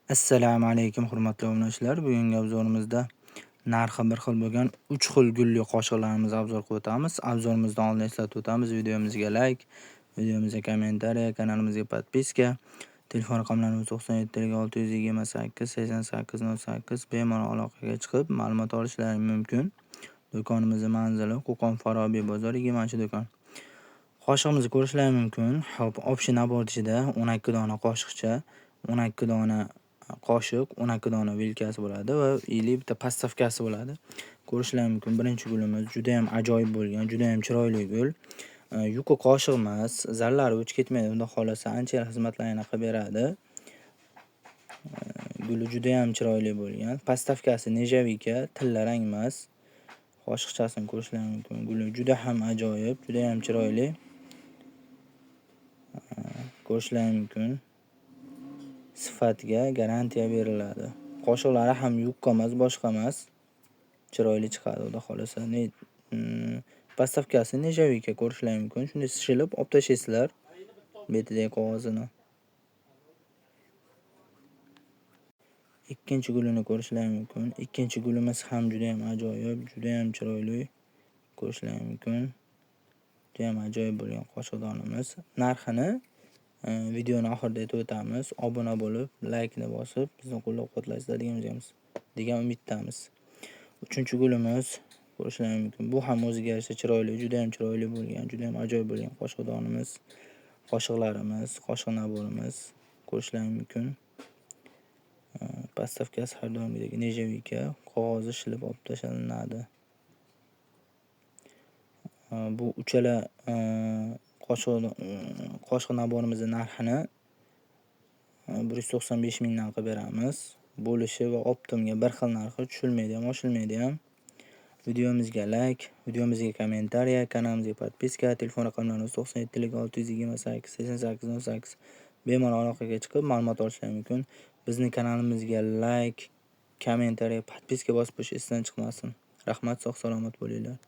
Assalomu alaykum hurmatli obunachilar. Bugungi obzorimizda narxi bir xil bo'lgan 3 xil gulli qoshiqlarimizni obzor qilib o'tamiz. Obzorimizdan oldin eslatib o'tamiz: videomizga like, videomizga kommentariya, kanalimizga podpiska, telefon raqamlarimiz 97 628 88 08 bemalol aloqaga chiqib ma'lumot olishlaring mumkin. Do'konimizning manzili Qo'qon Farobiy bozor 20-do'kon. Qoshig'imizni ko'rishlaring mumkin. Hop, общий nabor ichida 12 dona qoshiqcha, 12 dona qoshiq, 12 dona vilkasi bo'ladi va bitta pastavkasi bo'ladi. Ko'rishlaring mumkin. Birinchi gulimiz juda ham ajoyib bo'lgan, juda ham chiroyli gul. Yuqi qoshiq emas, zallari o'chib ketmaydi. Unda xolasa ancha xizmatlarni qilib beradi. Guli juda ham chiroyli bo'lgan. Pastavkasi nejavika, tilla rang emas. Qoshiqchasini ko'rishlaring mumkin. Guli juda ham ajoyib, juda ham chiroyli. Ko'rishlaring mumkin. Sifatga garantiya beriladi. Qoshiqlari ham yupqa emas, boshqa emas. Chiroyli chiqadi, xudo xolasa. Pastavkasi nejavika ko'rishlaring mumkin. Shunday shilib olib tashlaysizlar betidagi qog'ozini. Ikkinchi gulini ko'rishlaring mumkin. Ikkinchi gulimiz ham juda ham ajoyib, juda ham chiroyli. Ko'rishlaring mumkin. Juda ham ajoyib bo'lgan qoshiqdonimiz. Narxini videoni oxirida aytib o'tamiz. Obuna bo'lib, like-ni bosib, bizni qo'llab-quvvatlaysizlar degan umiddamiz. Uchinchi gulimiz ko'rishlaring mumkin. Bu ham o'ziga yarasha chiroyli, juda ham chiroyli bo'lgan, juda ham ajoyib bo'lgan qoshiqdonimiz, qoshiqlarimiz, qoshiq naborimiz ko'rishlaring mumkin. Pastavkasi har doimgidek nejavika, qog'ozi shilib olib tashlanadi. Bu uchala qoshiq naborimizning narxini 195 mingdan qilib beramiz. Bo'lishi va optimga bir xil narxi, tushilmaydi ham, oshilmaydi ham. Videomizga like, videomizga kommentariya, kanalimizga podpiska, telefon raqamlarimiz 97 628 88 08 bemalol aloqaga chiqib ma'lumot olishlaring mumkin. Bizning kanalimizga like, kommentariya, podpiska bosib qo'yish esdan chiqmasin. Rahmat, sog' salomat bo'linglar.